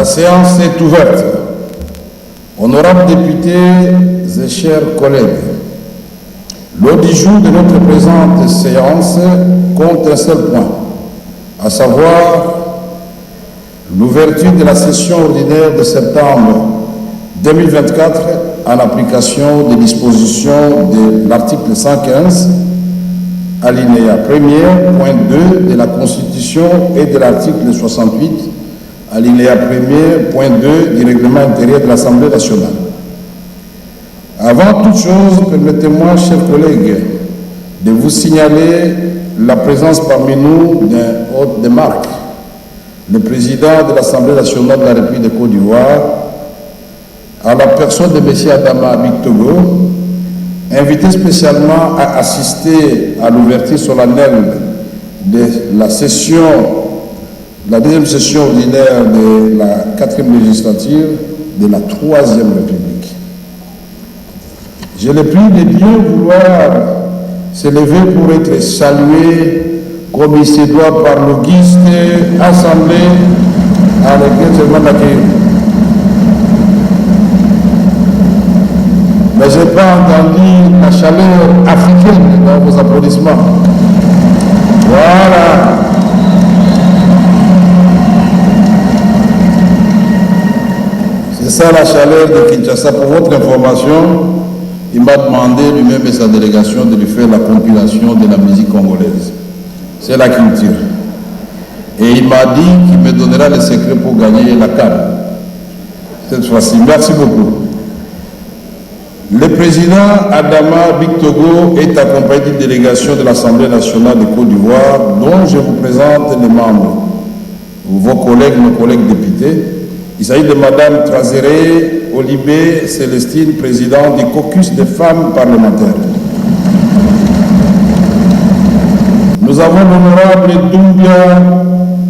séance est ouverte. Honorables députés et chers collègues, l'ordre du jour de notre présente séance compte un seul point, à savoir l'ouverture de la session ordinaire de septembre 2024 en application des dispositions de l'article 115, alinéa 1er, point 2 de la Constitution et de l'article 68, alinéa 1er, point 2 du règlement intérieur de l'Assemblée nationale. Avant toute chose, permettez-moi, chers collègues, de vous signaler la présence parmi nous d'un hôte de marque, le président de l'Assemblée nationale de la République de Côte d'Ivoire, à la personne de M. Adama Bictogo, invité spécialement à assister à l'ouverture solennelle de la session, la deuxième session ordinaire de la 4e législature de la 3e République. Je le prie de bien vouloir se lever pour être salué comme il se doit par l'auguste assemblée à laquelle je demande d'accueillir. Mais je n'ai pas entendu la chaleur africaine dans vos applaudissements. Voilà. C'est ça la chaleur de Kinshasa. Pour votre information, il m'a demandé lui-même et sa délégation de lui faire la compilation de la musique congolaise. C'est la culture. Et il m'a dit qu'il me donnera les secrets pour gagner la canne. Cette fois-ci. Merci beaucoup. Le président Adama Bictogo est accompagné d'une délégation de l'Assemblée nationale de Côte d'Ivoire, dont je vous présente les membres, vos collègues, nos collègues députés. Il s'agit de Mme Trazéré Olibé Célestine, présidente du caucus des femmes parlementaires. Nous avons l'honorable Doumbia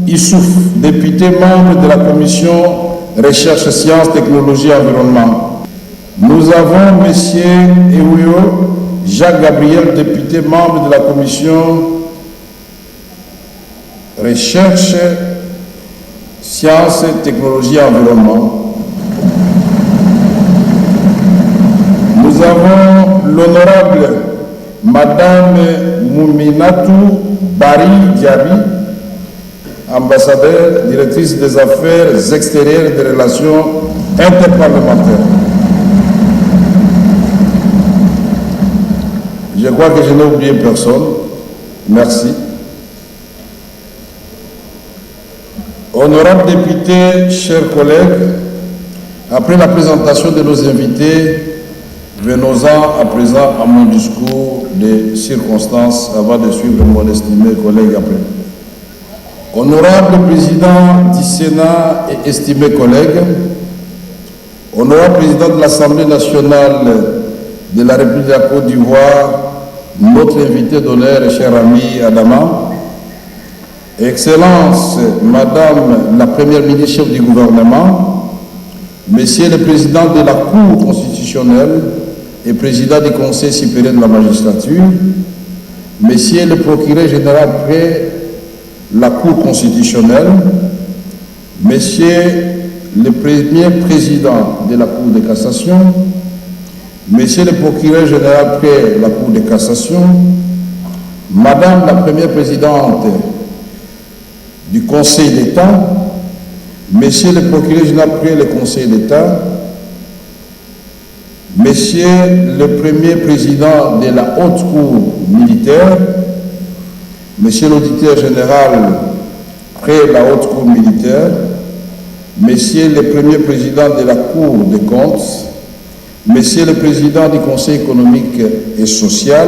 Issouf, député membre de la commission Recherche, Sciences, Technologie et Environnement. Nous avons M. Ewuyo Jacques Gabriel, député membre de la commission Recherche, Sciences, Technologie et Environnement. Nous avons l'honorable Madame Mouminatou Bari Diaby, ambassadeur, directrice des affaires extérieures et des relations interparlementaires. Je crois que je n'ai oublié personne. Merci. Honorables députés, chers collègues, après la présentation de nos invités, venons-en à présent à mon discours de circonstances avant de suivre mon estimé collègue après. Honorable président du Sénat et estimé collègue, honorable président de l'Assemblée nationale de la République de la Côte d'Ivoire, notre invité d'honneur et cher ami Adama, Excellence, Madame la Première ministre chef du gouvernement, Monsieur le Président de la Cour constitutionnelle et Président du Conseil supérieur de la magistrature, Monsieur le Procureur général près la Cour constitutionnelle, Monsieur le Premier Président de la Cour de cassation, Monsieur le Procureur général près la Cour de cassation, Madame la Première Présidente du Conseil d'État, Monsieur le Procureur général près le Conseil d'État, Monsieur le Premier Président de la Haute Cour militaire, Monsieur l'Auditeur général près la Haute Cour militaire, Monsieur le Premier Président de la Cour des comptes, Monsieur le Président du Conseil économique et social,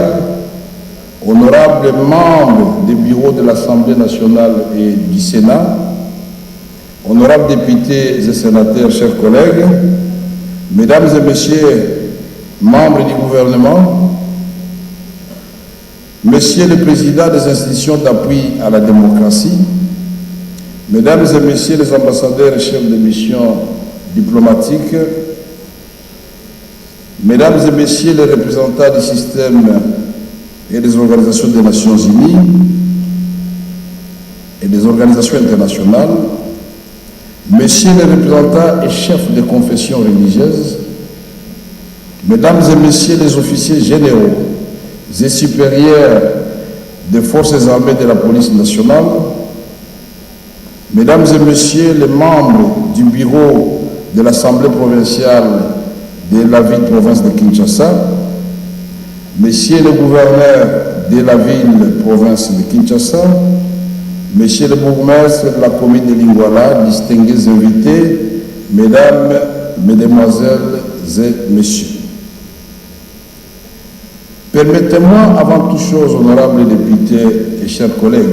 honorables membres des bureaux de l'Assemblée nationale et du Sénat, honorables députés et sénateurs, chers collègues, mesdames et messieurs, membres du gouvernement, Monsieur le Président des institutions d'appui à la démocratie, mesdames et messieurs les ambassadeurs et chefs de mission diplomatiques, mesdames et messieurs les représentants du système et des organisations des Nations Unies et des organisations internationales, Messieurs les représentants et chefs de confessions religieuses, Mesdames et Messieurs les officiers généraux et supérieurs des forces armées de la police nationale, Mesdames et Messieurs les membres du bureau de l'Assemblée provinciale de la ville-province de Kinshasa, Messieurs le gouverneur de la ville-province de Kinshasa, Messieurs le bourgmestre de la commune de Lingouala, distingués invités, Mesdames, Mesdemoiselles et Messieurs. Permettez-moi, avant toute chose, honorables députés et chers collègues,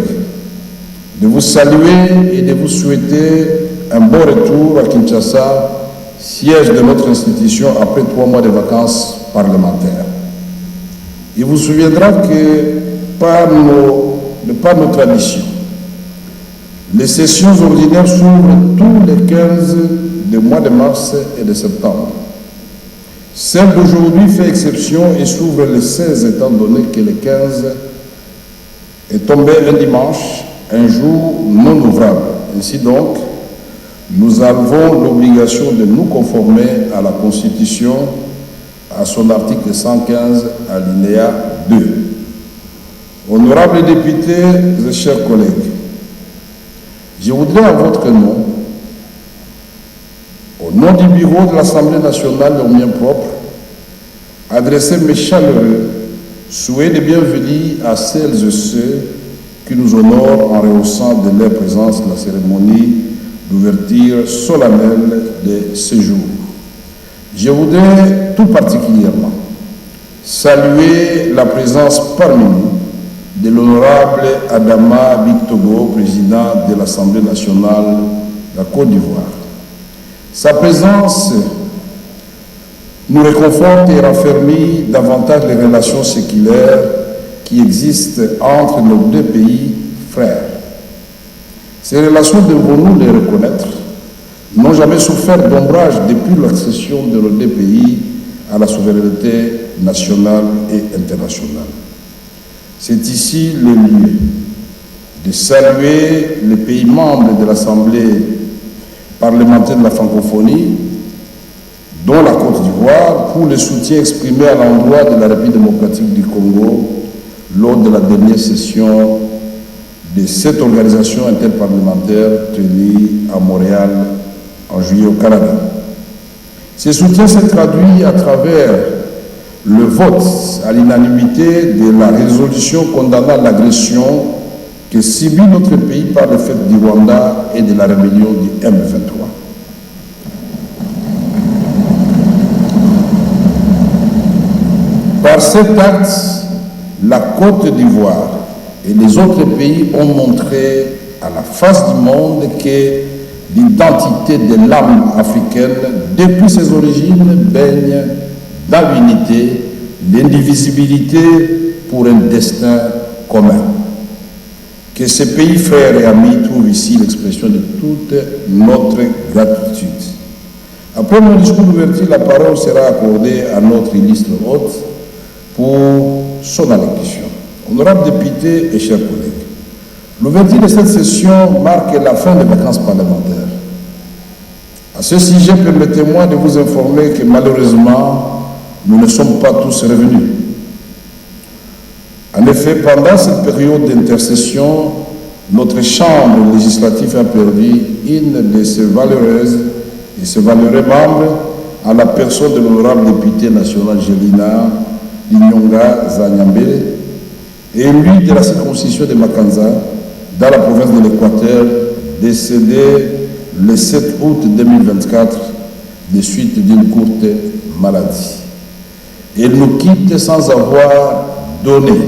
de vous saluer et de vous souhaiter un bon retour à Kinshasa, siège de notre institution après 3 mois de vacances parlementaires. Il vous souviendra que par nos traditions, les sessions ordinaires s'ouvrent tous les 15 du mois de mars et de septembre. Celle d'aujourd'hui fait exception et s'ouvre le 16 étant donné que le 15 est tombé un dimanche, un jour non ouvrable. Ainsi donc, nous avons l'obligation de nous conformer à la Constitution, à son article 115, alinéa 2. Honorables députés et chers collègues, je voudrais en votre nom, au nom du bureau de l'Assemblée nationale et au mien propre, adresser mes chaleureux souhaits de bienvenue à celles et ceux qui nous honorent en rehaussant de leur présence la cérémonie d'ouverture solennelle de ce jour. Je voudrais tout particulièrement saluer la présence parmi nous de l'honorable Adama Bictogo, président de l'Assemblée nationale de la Côte d'Ivoire. Sa présence nous réconforte et raffermit davantage les relations séculaires qui existent entre nos deux pays frères. Ces relations, devons-nous les reconnaître, n'ont jamais souffert d'ombrage depuis l'accession de nos deux pays à la souveraineté nationale et internationale. C'est ici le lieu de saluer les pays membres de l'Assemblée parlementaire de la francophonie, dont la Côte d'Ivoire, pour le soutien exprimé à l'endroit de la République démocratique du Congo lors de la dernière session de cette organisation interparlementaire tenue à Montréal en juillet au Canada. Ce soutien s'est traduit à travers le vote à l'unanimité de la résolution condamnant l'agression que subit notre pays par le fait du Rwanda et de la rébellion du M23. Par cet acte, la Côte d'Ivoire et les autres pays ont montré à la face du monde que l'identité de l'âme africaine, depuis ses origines, baigne dans l'unité, l'indivisibilité pour un destin commun. Que ces pays frères et amis trouvent ici l'expression de toute notre gratitude. Après mon discours d'ouverture, la parole sera accordée à notre illustre hôte pour son allocution. Honorables députés et chers collègues, l'ouverture de cette session marque la fin des vacances parlementaires. À ce sujet, permettez-moi de vous informer que malheureusement, nous ne sommes pas tous revenus. En effet, pendant cette période d'intercession, notre Chambre législative a perdu une de ses valeureuses et ses valeureux membres à la personne de l'honorable député national Jelina Linyonga Zanyambele, élu de la circonscription de Makanza, dans la province de l'Équateur, décédé le 7 août 2024 des suites d'une courte maladie. Il nous quitte sans avoir donné,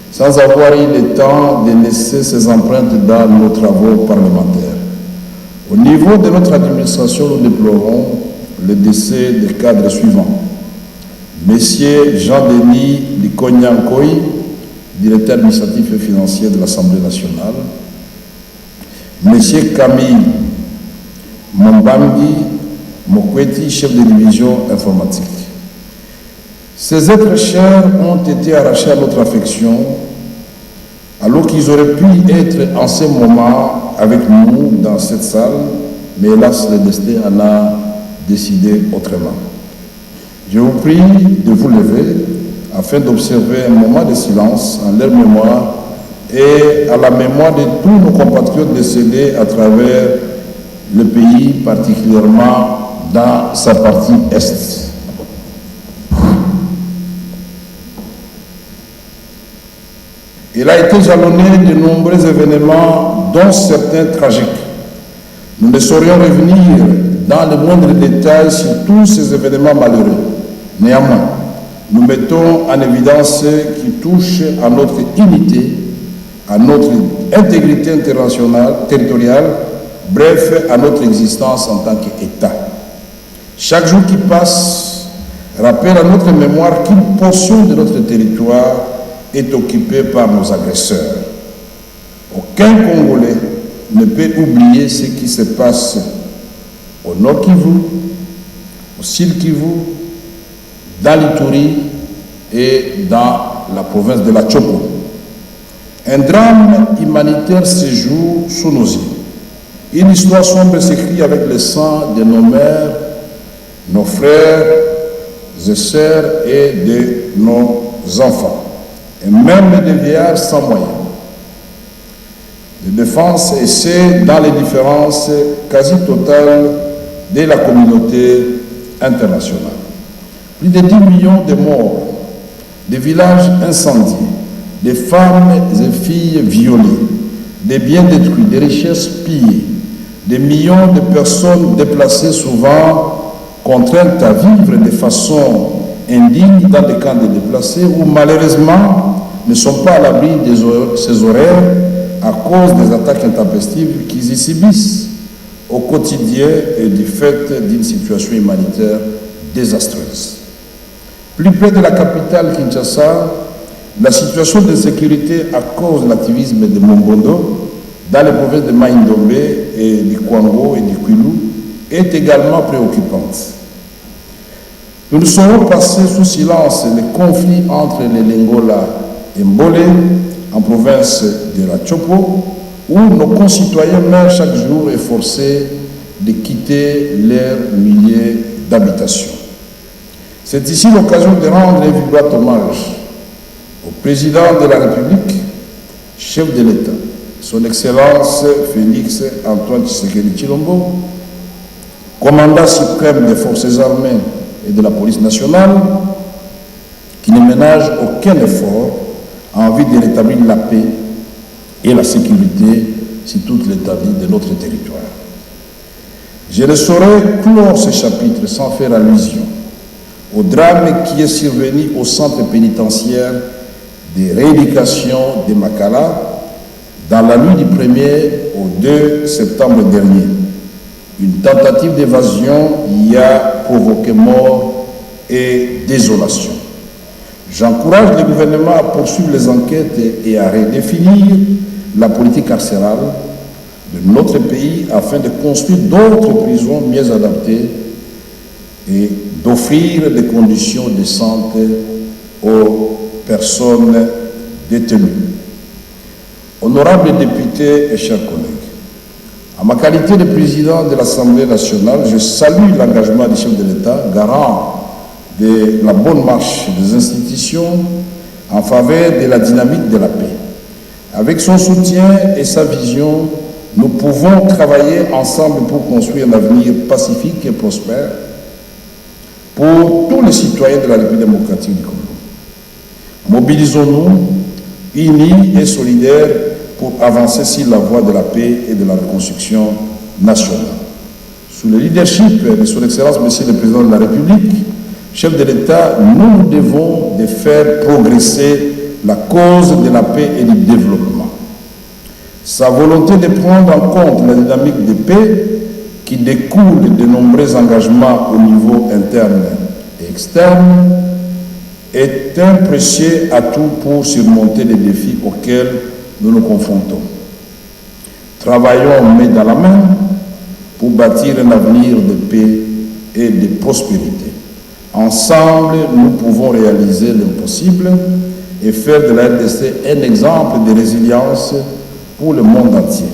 sans avoir eu le temps de laisser ses empreintes dans nos travaux parlementaires. Au niveau de notre administration, nous déplorons le décès des cadres suivants. Monsieur Jean-Denis Likonyankoy, directeur administratif et financier de l'Assemblée nationale. Monsieur Camille Mombambi Mokweti, chef de division informatique. Ces êtres chers ont été arrachés à notre affection, alors qu'ils auraient pu être en ce moment avec nous dans cette salle, mais hélas, le destin en a décidé autrement. Je vous prie de vous lever afin d'observer un moment de silence en leur mémoire et à la mémoire de tous nos compatriotes décédés à travers le pays, particulièrement dans sa partie est. Il a été jalonné de nombreux événements, dont certains tragiques. Nous ne saurions revenir dans le moindre détail sur tous ces événements malheureux. Néanmoins, nous mettons en évidence ceux qui touchent à notre unité, à notre intégrité internationale, territoriale, bref, à notre existence en tant qu'État. Chaque jour qui passe rappelle à notre mémoire qu'une portion de notre territoire est occupée par nos agresseurs. Aucun Congolais ne peut oublier ce qui se passe au Nord Kivu, au Sud Kivu, dans l'Ituri et dans la province de la Chopo. Un drame humanitaire se joue sous nos yeux. Une histoire sombre s'écrit avec le sang de nos mères, nos frères et sœurs et de nos enfants, et même des vieillards sans moyens de défense, et c'est dans les différences quasi totales de la communauté internationale. Plus de 10 millions de morts, des villages incendiés, des femmes et filles violées, des biens détruits, des richesses pillées, des millions de personnes déplacées, souvent contraintes à vivre de façon indigne dans des camps de déplacés où malheureusement ne sont pas à l'abri de ces horaires à cause des attaques intempestives qu'ils y subissent au quotidien et du fait d'une situation humanitaire désastreuse. Plus près de la capitale Kinshasa, la situation de sécurité à cause de l'activisme de Mongondo dans les provinces de Maïndombe et du Kwango et du Kwilu est également préoccupante. Nous ne saurons passer sous silence les conflits entre les Lengola et Mbole en province de la Chopo, où nos concitoyens meurent chaque jour et forcés de quitter leurs milliers d'habitations. C'est ici l'occasion de rendre un vibrant hommage au président de la République, chef de l'État, son Excellence Félix Antoine Tshisekedi Tshilombo, commandant suprême des forces armées et de la police nationale, qui ne ménage aucun effort en vue de rétablir la paix et la sécurité sur toute l'étendue de notre territoire. Je ne saurais clore ce chapitre sans faire allusion au drame qui est survenu au centre pénitentiaire de rééducation de Makala dans la nuit du 1er au 2 septembre dernier. Une tentative d'évasion y a provoqué mort et désolation. J'encourage le gouvernement à poursuivre les enquêtes et à redéfinir la politique carcérale de notre pays afin de construire d'autres prisons mieux adaptées et d'offrir des conditions décentes aux personnes détenues. Honorables députés et chers collègues, en ma qualité de président de l'Assemblée nationale, je salue l'engagement du chef de l'État, garant de la bonne marche des institutions en faveur de la dynamique de la paix. Avec son soutien et sa vision, nous pouvons travailler ensemble pour construire un avenir pacifique et prospère pour tous les citoyens de la République démocratique du Congo. Mobilisons-nous, unis et solidaires, pour avancer sur la voie de la paix et de la reconstruction nationale. Sous le leadership de son Excellence, Monsieur le Président de la République, chef de l'État, nous devons de faire progresser la cause de la paix et du développement. Sa volonté de prendre en compte la dynamique de paix qui découle de nombreux engagements au niveau interne et externe est un précieux atout pour surmonter les défis auxquels nous nous confrontons. Travaillons main dans la main pour bâtir un avenir de paix et de prospérité. Ensemble, nous pouvons réaliser l'impossible et faire de la RDC un exemple de résilience pour le monde entier.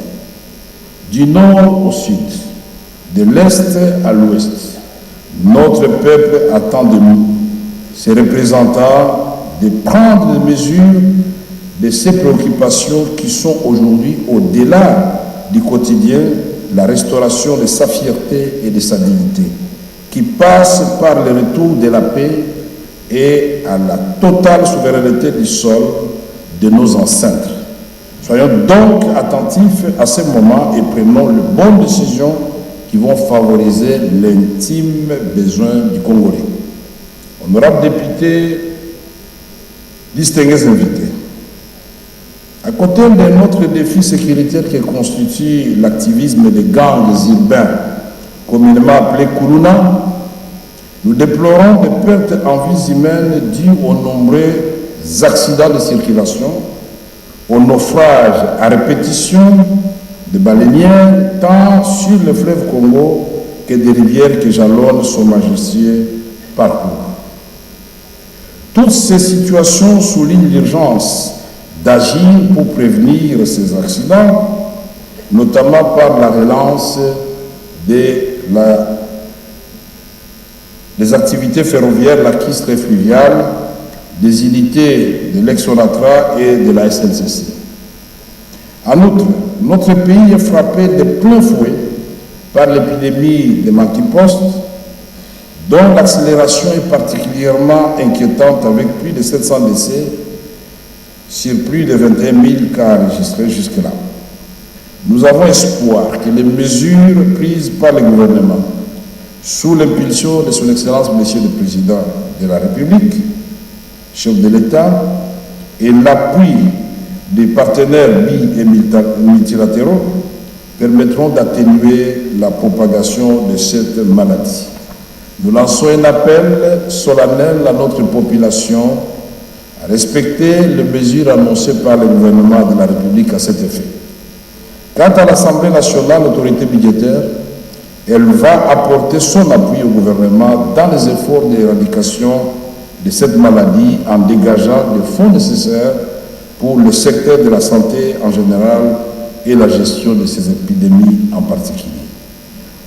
Du nord au sud, de l'Est à l'Ouest. Notre peuple attend de nous, ses représentants, de prendre des mesures de ces préoccupations qui sont aujourd'hui au-delà du quotidien, la restauration de sa fierté et de sa dignité, qui passe par le retour de la paix et à la totale souveraineté du sol de nos ancêtres. Soyons donc attentifs à ce moment et prenons les bonnes décisions qui vont favoriser l'intime besoin du Congolais. Honorables députés, distingués invités, à côté d'un autre défi sécuritaire qui constitue l'activisme des gangs urbains, communément appelés Kuluna, nous déplorons des pertes en vies humaines dues aux nombreux accidents de circulation, aux naufrages à répétition de baleinières, tant sur le fleuve Congo que des rivières qui jalonnent son majestueux parcours. Toutes ces situations soulignent l'urgence d'agir pour prévenir ces accidents, notamment par la relance des activités ferroviaires lacustres et fluviales, des unités de l'ex-ONATRA et de la SNCC. En outre, notre pays est frappé de plein fouet par l'épidémie de monkeypox, dont l'accélération est particulièrement inquiétante avec plus de 700 décès sur plus de 21 000 cas enregistrés jusque-là. Nous avons espoir que les mesures prises par le gouvernement, sous l'impulsion de son Excellence Monsieur le Président de la République, chef de l'État, et l'appui des partenaires bi- et multilatéraux permettront d'atténuer la propagation de cette maladie. Nous lançons un appel solennel à notre population à respecter les mesures annoncées par le gouvernement de la République à cet effet. Quant à l'Assemblée nationale, l'autorité budgétaire, elle va apporter son appui au gouvernement dans les efforts d'éradication de cette maladie en dégageant les fonds nécessaires pour le secteur de la santé en général et la gestion de ces épidémies en particulier.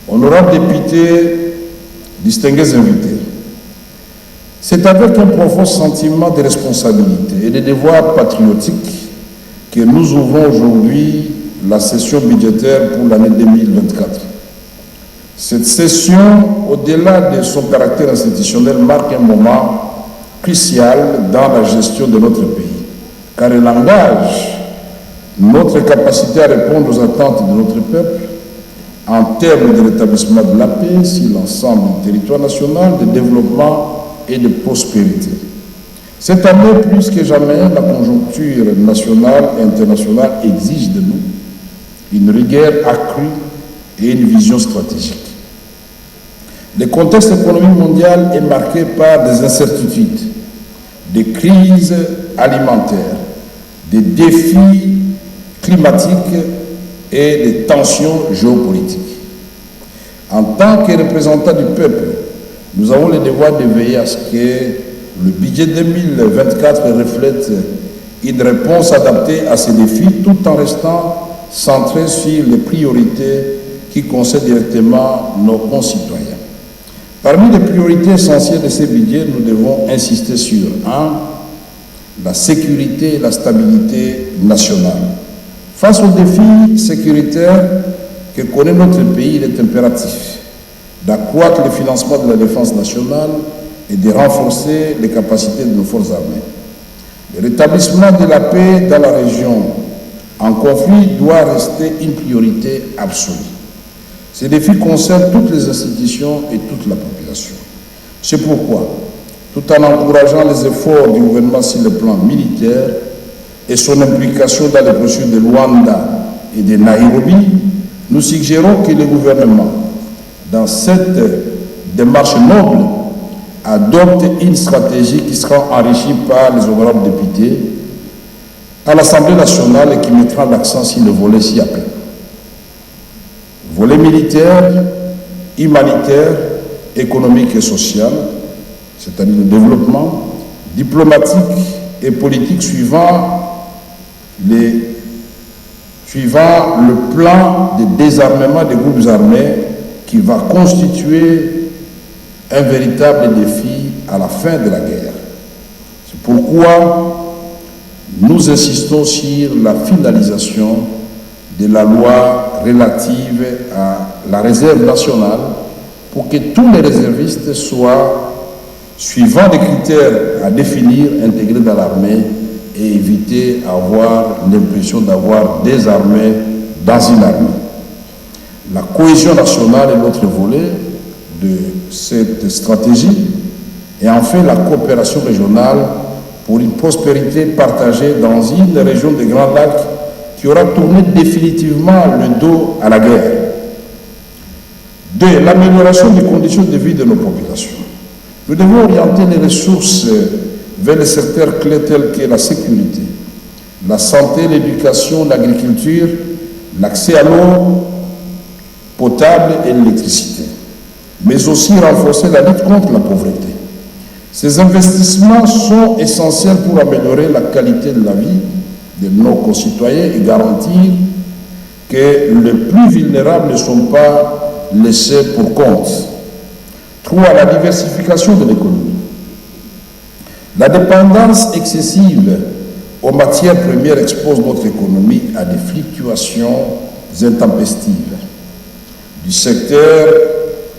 Honorables députés, distingués invités, c'est avec un profond sentiment de responsabilité et de devoir patriotique que nous ouvrons aujourd'hui la session budgétaire pour l'année 2024. Cette session, au-delà de son caractère institutionnel, marque un moment crucial dans la gestion de notre pays, car elle engage notre capacité à répondre aux attentes de notre peuple en termes de rétablissement de la paix sur l'ensemble du territoire national, de développement et de prospérité. Cette année, plus que jamais, la conjoncture nationale et internationale exige de nous une rigueur accrue et une vision stratégique. Le contexte économique mondial est marqué par des incertitudes, des crises alimentaires, des défis climatiques et des tensions géopolitiques. En tant que représentants du peuple, nous avons le devoir de veiller à ce que le budget 2024 reflète une réponse adaptée à ces défis tout en restant centré sur les priorités qui concernent directement nos concitoyens. Parmi les priorités essentielles de ces budgets, nous devons insister sur 1. La sécurité et la stabilité nationale. Face aux défis sécuritaires que connaît notre pays, il est impératif d'accroître le financement de la défense nationale et de renforcer les capacités de nos forces armées. Le rétablissement de la paix dans la région en conflit doit rester une priorité absolue. Ces défis concernent toutes les institutions et toute la population. C'est pourquoi, tout en encourageant les efforts du gouvernement sur le plan militaire et son implication dans les processus de Luanda et de Nairobi, nous suggérons que le gouvernement, dans cette démarche noble, adopte une stratégie qui sera enrichie par les honorables députés à l'Assemblée nationale et qui mettra l'accent sur le volet ci-après. Volet militaire, humanitaire, économique et social, c'est-à-dire le développement, diplomatique et politique suivant le plan de désarmement des groupes armés qui va constituer un véritable défi à la fin de la guerre. C'est pourquoi nous insistons sur la finalisation de la loi relative à la réserve nationale pour que tous les réservistes soient, suivant les critères à définir, intégrés dans l'armée et éviter d'avoir l'impression d'avoir des armées dans une armée. La cohésion nationale est l'autre volet de cette stratégie et enfin la coopération régionale pour une prospérité partagée dans une région des Grands Lacs qui aura tourné définitivement le dos à la guerre. 2. L'amélioration des conditions de vie de nos populations. Nous devons orienter les ressources vers les secteurs clés tels que la sécurité, la santé, l'éducation, l'agriculture, l'accès à l'eau potable et l'électricité, mais aussi renforcer la lutte contre la pauvreté. Ces investissements sont essentiels pour améliorer la qualité de la vie de nos concitoyens et garantir que les plus vulnérables ne sont pas laissés pour compte. 3. La diversification de l'économie. La dépendance excessive aux matières premières expose notre économie à des fluctuations intempestives. Du secteur,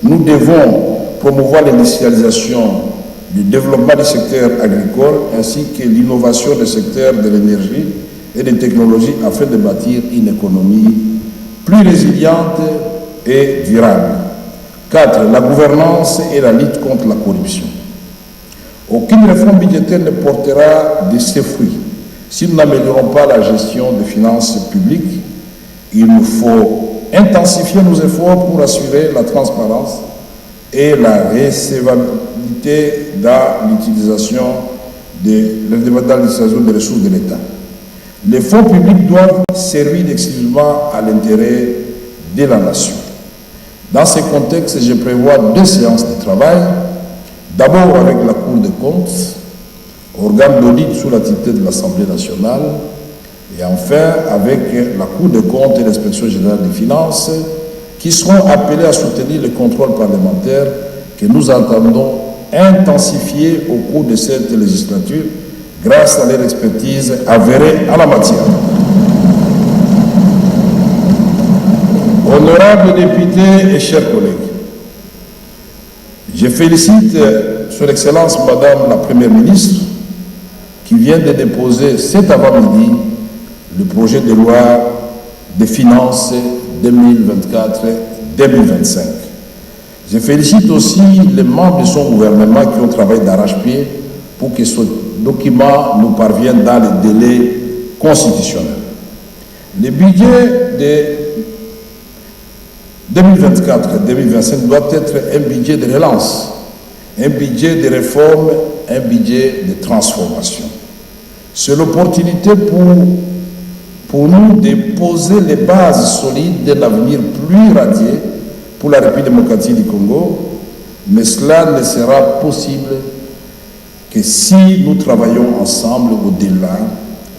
nous devons promouvoir l'industrialisation, le développement du secteur agricole ainsi que l'innovation du secteur de l'énergie et des technologies afin de bâtir une économie plus résiliente et durable. 4. La gouvernance et la lutte contre la corruption. Aucune réforme budgétaire ne portera de ses fruits si nous n'améliorons pas la gestion des finances publiques. Il nous faut intensifier nos efforts pour assurer la transparence et la recevabilité dans l'utilisation des ressources de l'État. Les fonds publics doivent servir exclusivement à l'intérêt de la nation. Dans ce contexte, je prévois 2 séances de travail. D'abord avec la Cour des comptes, organe d'audit sous la tutelle de l'Assemblée nationale, et enfin avec la Cour des comptes et l'Inspection générale des finances, qui seront appelés à soutenir le contrôle parlementaire que nous entendons intensifier au cours de cette législature grâce à leur expertise avérée en la matière. Honorables députés et chers collègues, je félicite Son Excellence Madame la Première ministre qui vient de déposer cet avant-midi le projet de loi des finances 2024-2025. Je félicite aussi les membres de son gouvernement qui ont travaillé d'arrache-pied pour que ce document nous parvienne dans les délais constitutionnels. Le budget de 2024-2025 doit être un budget de relance, un budget de réforme, un budget de transformation. C'est l'opportunité pour nous de poser les bases solides d'un avenir plus radieux pour la République démocratique du Congo, mais cela ne sera possible que si nous travaillons ensemble au-delà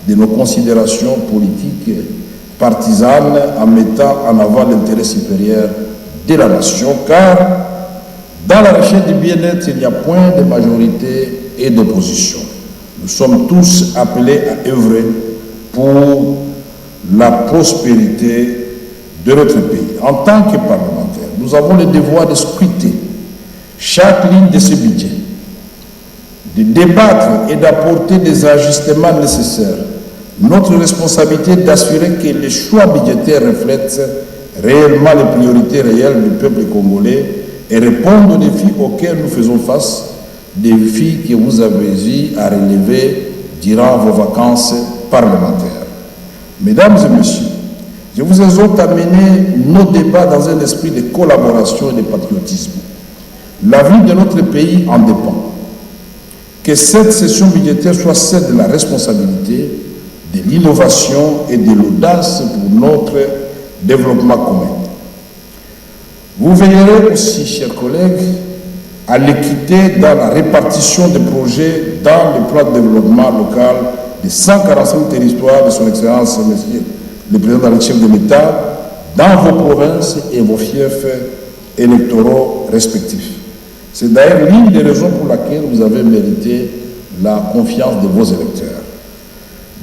de nos considérations politiques partisanes en mettant en avant l'intérêt supérieur de la nation, car dans la recherche du bien-être, il n'y a point de majorité et d'opposition. Nous sommes tous appelés à œuvrer pour la prospérité de notre pays. En tant que parlementaires, nous avons le devoir de scruter chaque ligne de ce budget, de débattre et d'apporter des ajustements nécessaires. Notre responsabilité est d'assurer que les choix budgétaires reflètent réellement les priorités réelles du peuple congolais et répondent aux défis auxquels nous faisons face, des défis que vous avez eu à relever durant vos vacances parlementaires. Mesdames et messieurs, je vous exhorte à mener nos débats dans un esprit de collaboration et de patriotisme. L'avenir de notre pays en dépend. Que cette session budgétaire soit celle de la responsabilité, de l'innovation et de l'audace pour notre développement commun. Vous veillerez aussi, chers collègues, à l'équité dans la répartition des projets dans le plan de développement local des 145 territoires de son Excellence, Monsieur le Président de l'État, dans vos provinces et vos fiefs électoraux respectifs. C'est d'ailleurs l'une des raisons pour laquelle vous avez mérité la confiance de vos électeurs.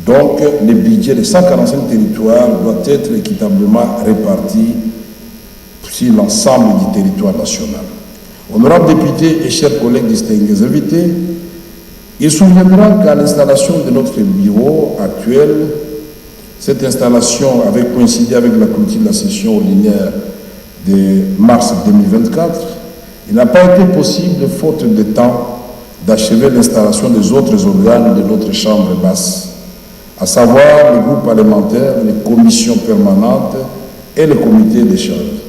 Donc, le budget de 145 territoires doit être équitablement réparti sur l'ensemble du territoire national. Honorables députés et chers collègues distingués invités, il souviendra qu'à l'installation de notre bureau actuel, cette installation avait coïncidé avec la clôture de la session ordinaire de mars 2024, il n'a pas été possible, faute de temps, d'achever l'installation des autres organes de notre chambre basse, à savoir le groupe parlementaire, les commissions permanentes et le comité des charges.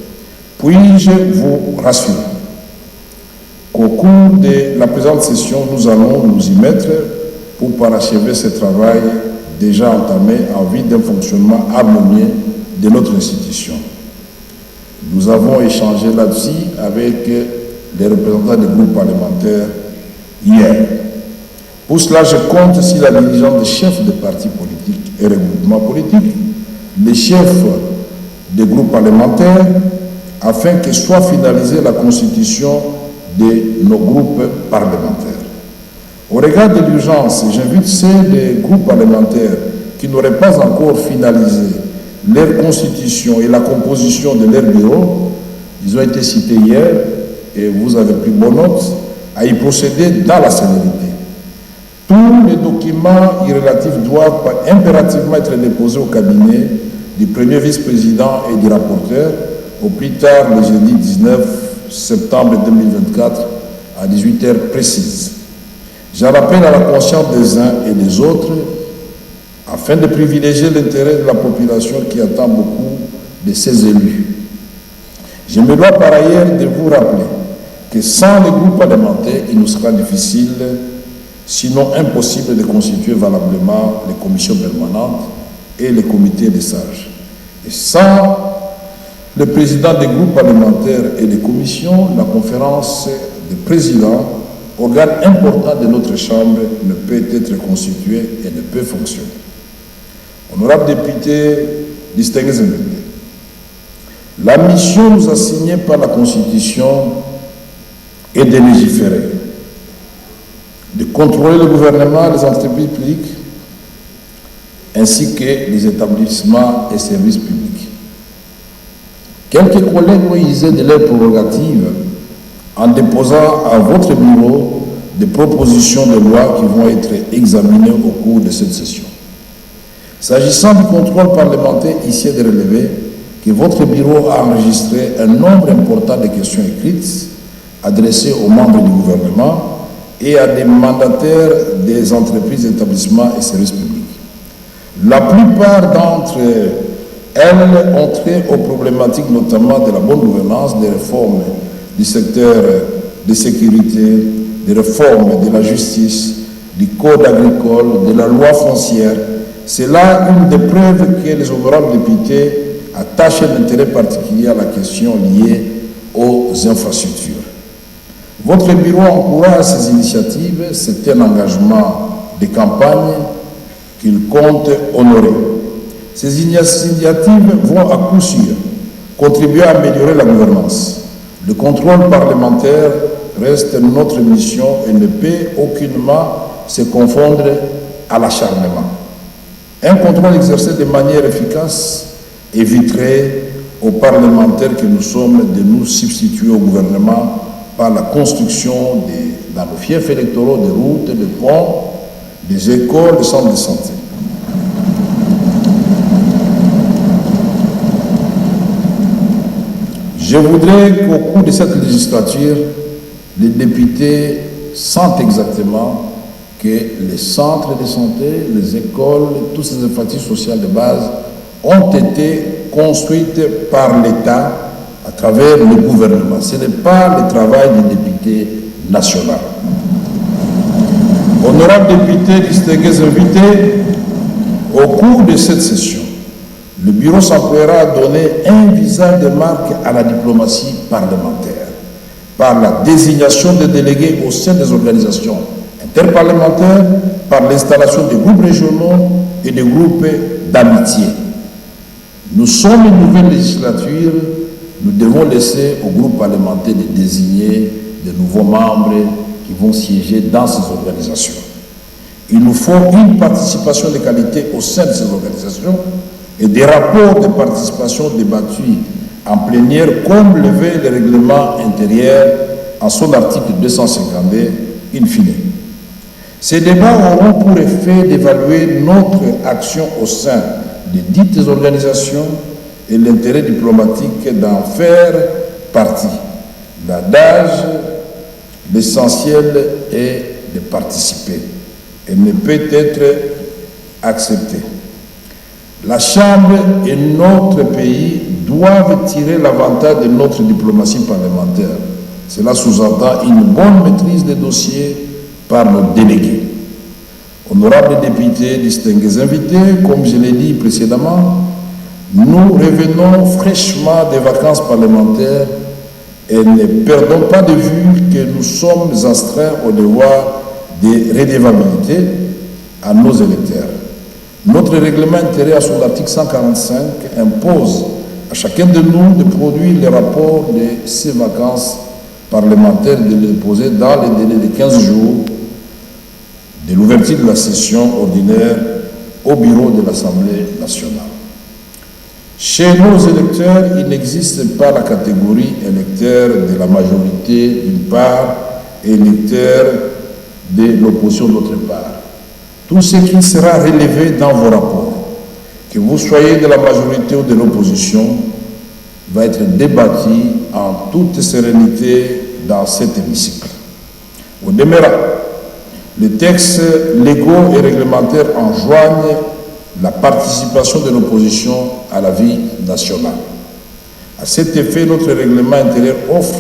Puis-je vous rassurer qu'au cours de la présente session, nous allons nous y mettre pour parachever ce travail déjà entamé en vue d'un fonctionnement harmonieux de notre institution. Nous avons échangé là-dessus avec les représentants des groupes parlementaires hier. Pour cela, je compte sur la diligence des chefs de partis politiques et regroupements politiques, les chefs des groupes parlementaires, afin que soit finalisée la constitution de nos groupes parlementaires. Au regard de l'urgence, j'invite ceux des groupes parlementaires qui n'auraient pas encore finalisé leur constitution et la composition de leur bureau, ils ont été cités hier et vous avez pris bonne note, à y procéder dans la célérité. Tous les documents irrélatifs doivent impérativement être déposés au cabinet du premier vice-président et du rapporteur au plus tard le jeudi 19 septembre 2024 à 18h précises. J'en rappelle à la conscience des uns et des autres afin de privilégier l'intérêt de la population qui attend beaucoup de ses élus. Je me dois par ailleurs de vous rappeler que sans les groupes parlementaires, il nous sera difficile, sinon impossible, de constituer valablement les commissions permanentes et les comités des sages. Et sans le président des groupes parlementaires et des commissions, la conférence des présidents, organe important de notre Chambre, ne peut être constituée et ne peut fonctionner. Honorables députés, distingués invités, la mission nous assignée par la Constitution est de légiférer, de contrôler le gouvernement, les entreprises publiques, ainsi que les établissements et services publics. Quelques collègues ont usé de leurs prérogatives en déposant à votre bureau des propositions de loi qui vont être examinées au cours de cette session. S'agissant du contrôle parlementaire, ici est de relever que votre bureau a enregistré un nombre important de questions écrites adressées aux membres du gouvernement et à des mandataires des entreprises, établissements et services publics. La plupart d'entre elles ont trait aux problématiques notamment de la bonne gouvernance, des réformes du secteur de sécurité, des réformes de la justice, du code agricole, de la loi foncière. C'est là une des preuves que les honorables députés attachent un intérêt particulier à la question liée aux infrastructures. Votre bureau encourage ces initiatives, c'est un engagement de campagne qu'il compte honorer. Ces initiatives vont à coup sûr contribuer à améliorer la gouvernance. Le contrôle parlementaire reste notre mission et ne peut aucunement se confondre à l'acharnement. Un contrôle exercé de manière efficace éviterait aux parlementaires que nous sommes de nous substituer au gouvernement par la construction dans nos fiefs électoraux de routes, de ponts, des écoles, des centres de santé. Je voudrais qu'au cours de cette législature, les députés sentent exactement que les centres de santé, les écoles, toutes ces infrastructures sociales de base ont été construites par l'État à travers le gouvernement. Ce n'est pas le travail du député national. Honorables députés, distingués invités, au cours de cette session, le bureau s'emploiera à donner un visage de marque à la diplomatie parlementaire par la désignation des délégués au sein des organisations interparlementaires, par l'installation des groupes régionaux et des groupes d'amitié. Nous sommes une nouvelle législature nous devons laisser au groupe parlementaire de désigner de nouveaux membres qui vont siéger dans ces organisations. Il nous faut une participation de qualité au sein de ces organisations et des rapports de participation débattus en plénière comme levé le règlement intérieur en son article 252 in fine. Ces débats auront pour effet d'évaluer notre action au sein de dites organisations et l'intérêt diplomatique d'en faire partie. L'adage, l'essentiel est de participer et ne peut être accepté. La Chambre et notre pays doivent tirer l'avantage de notre diplomatie parlementaire. Cela sous-entend une bonne maîtrise des dossiers par nos délégués. Honorables députés, distingués invités, comme je l'ai dit précédemment, nous revenons fraîchement des vacances parlementaires et ne perdons pas de vue que nous sommes astreints au devoir de redevabilité à nos électeurs. Notre règlement intérieur à son article 145 impose à chacun de nous de produire les rapports de ces vacances parlementaires et de les déposer dans les délais de 15 jours de l'ouverture de la session ordinaire au bureau de l'Assemblée nationale. Chez nos électeurs, il n'existe pas la catégorie électeur de la majorité d'une part et électeur de l'opposition d'autre part. Tout ce qui sera relevé dans vos rapports, que vous soyez de la majorité ou de l'opposition, va être débattu en toute sérénité dans cet hémicycle. Au demeurant, les textes légaux et réglementaires enjoignent la participation de l'opposition à la vie nationale. À cet effet, notre règlement intérieur offre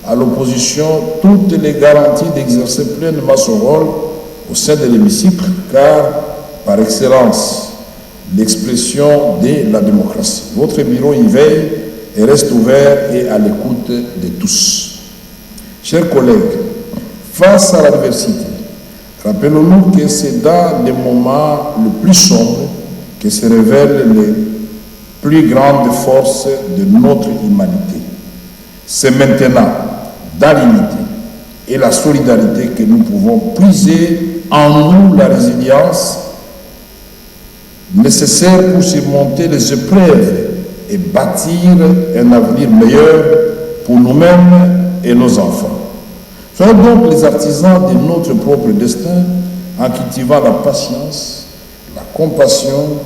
à l'opposition toutes les garanties d'exercer pleinement son rôle au sein de l'hémicycle, car, par excellence, l'expression de la démocratie. Votre bureau y veille et reste ouvert et à l'écoute de tous. Chers collègues, face à l'adversité, rappelons-nous que c'est dans les moments les plus sombres que se révèlent les plus grandes forces de notre humanité. C'est maintenant, dans l'unité et la solidarité, que nous pouvons puiser en nous la résilience nécessaire pour surmonter les épreuves et bâtir un avenir meilleur pour nous-mêmes et nos enfants. Soyons donc les artisans de notre propre destin en cultivant la patience, la compassion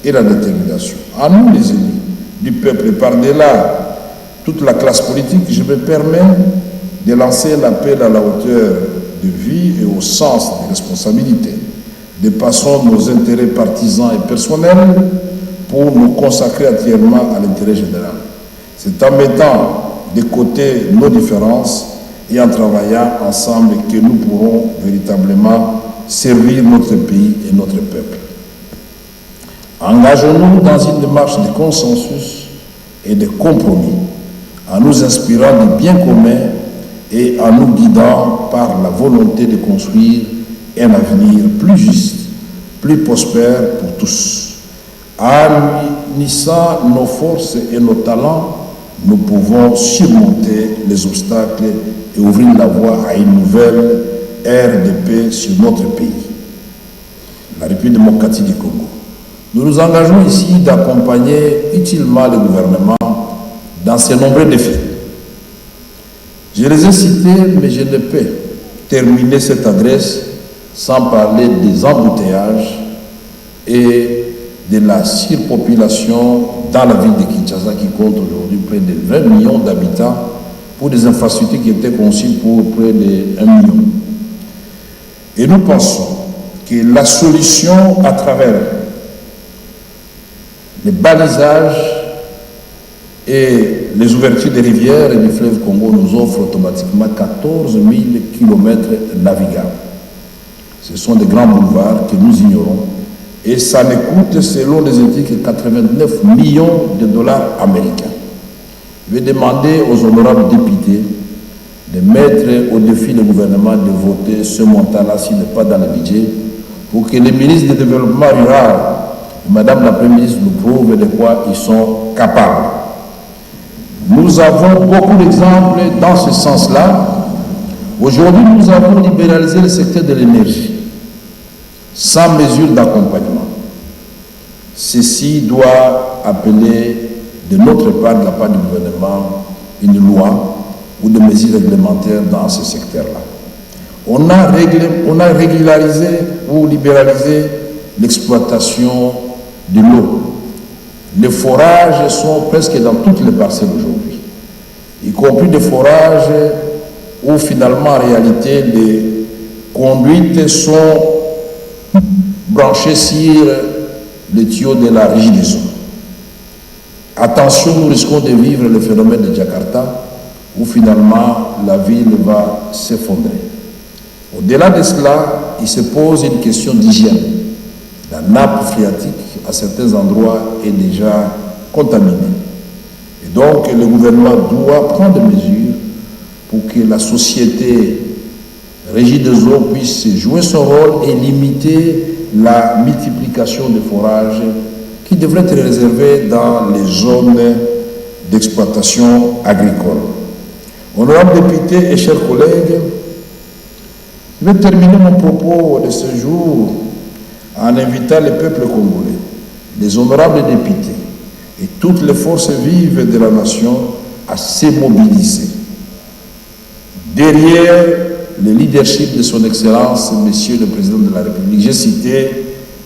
et la détermination. À nous les élus du peuple et par-delà toute la classe politique, je me permets de lancer un appel à la hauteur de vie et au sens des responsabilités. Dépassons nos intérêts partisans et personnels pour nous consacrer entièrement à l'intérêt général. C'est en mettant de côté nos différences et en travaillant ensemble que nous pourrons véritablement servir notre pays et notre peuple. Engageons-nous dans une démarche de consensus et de compromis, en nous inspirant du bien commun et en nous guidant par la volonté de construire un avenir plus juste, plus prospère pour tous. En unissant nos forces et nos talents, nous pouvons surmonter les obstacles et ouvrir la voie à une nouvelle ère de paix sur notre pays, la République démocratique du Congo. Nous nous engageons ici d'accompagner utilement le gouvernement dans ses nombreux défis. Je les ai cités, mais je ne peux terminer cette adresse sans parler des embouteillages et de la surpopulation dans la ville de Kinshasa qui compte aujourd'hui près de 20 millions d'habitants pour des infrastructures qui étaient conçues pour près de 1 million. Et nous pensons que la solution à travers les balisages et les ouvertures des rivières et du fleuve Congo nous offrent automatiquement 14 000 km navigables. Ce sont des grands boulevards que nous ignorons et ça ne coûte, selon les études, que 89 millions de dollars américains. Je vais demander aux honorables députés de mettre au défi le gouvernement de voter ce montant-là s'il n'est pas dans le budget pour que les ministres du développement rural et Madame la Première ministre nous prouvent de quoi ils sont capables. Nous avons beaucoup d'exemples dans ce sens-là. Aujourd'hui, nous avons libéralisé le secteur de l'énergie sans mesure d'accompagnement. Ceci doit appeler de notre part, de la part du gouvernement, une loi ou des mesures réglementaires dans ce secteur-là. On a régularisé ou libéralisé l'exploitation de l'eau. Les forages sont presque dans toutes les parcelles aujourd'hui, y compris des forages où finalement en réalité les conduites sont branchées sur les tuyaux de la régie des eaux. Attention, nous risquons de vivre le phénomène de Jakarta où finalement la ville va s'effondrer. Au-delà de cela, il se pose une question d'hygiène. La nappe phréatique à certains endroits est déjà contaminée. Et donc le gouvernement doit prendre des mesures pour que la société régie des eaux puisse jouer son rôle et limiter la multiplication des forages qui devraient être réservés dans les zones d'exploitation agricole. Honorables députés et chers collègues, je vais terminer mon propos de ce jour en invitant le peuple congolais, les honorables députés et toutes les forces vives de la nation à se mobiliser derrière le leadership de son Excellence, Monsieur le Président de la République. J'ai cité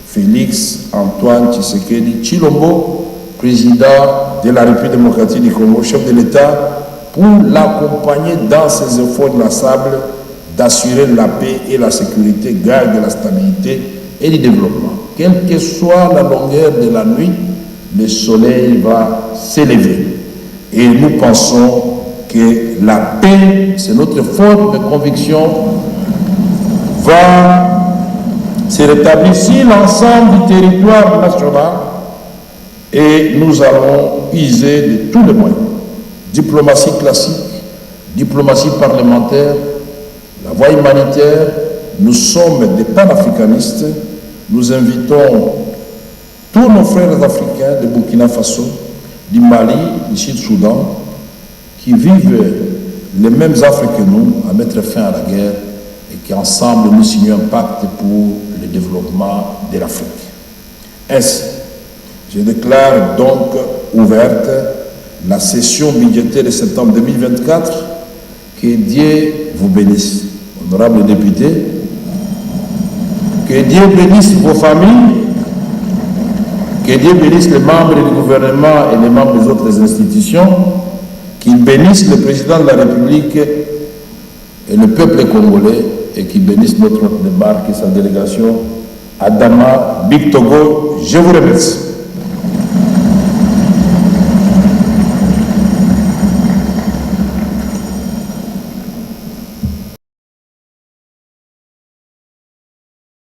Félix Antoine Tshisekedi Tshilombo, Président de la République démocratique du Congo, chef de l'État, pour l'accompagner dans ses efforts inlassables d'assurer la paix et la sécurité, garde de la stabilité et du développement. Quelle que soit la longueur de la nuit, le soleil va s'élever. Et nous pensons que la paix, c'est notre forte conviction, va se rétablir sur l'ensemble du territoire national et nous allons user de tous les moyens. Diplomatie classique, diplomatie parlementaire, la voie humanitaire. Nous sommes des panafricanistes. Nous invitons tous nos frères africains de Burkina Faso, du Mali, du Sud-Soudan, qui vivent les mêmes affres que nous, à mettre fin à la guerre et qu'ensemble nous signons un pacte pour le développement de l'Afrique. Ainsi, je déclare donc ouverte la session budgétaire de septembre 2024. Que Dieu vous bénisse. Honorables députés, que Dieu bénisse vos familles, que Dieu bénisse les membres du gouvernement et les membres des autres institutions, qu'il bénisse le président de la République et le peuple congolais, et qu'il bénisse notre hôte de marque et sa délégation, Adama Bictogo. Je vous remercie.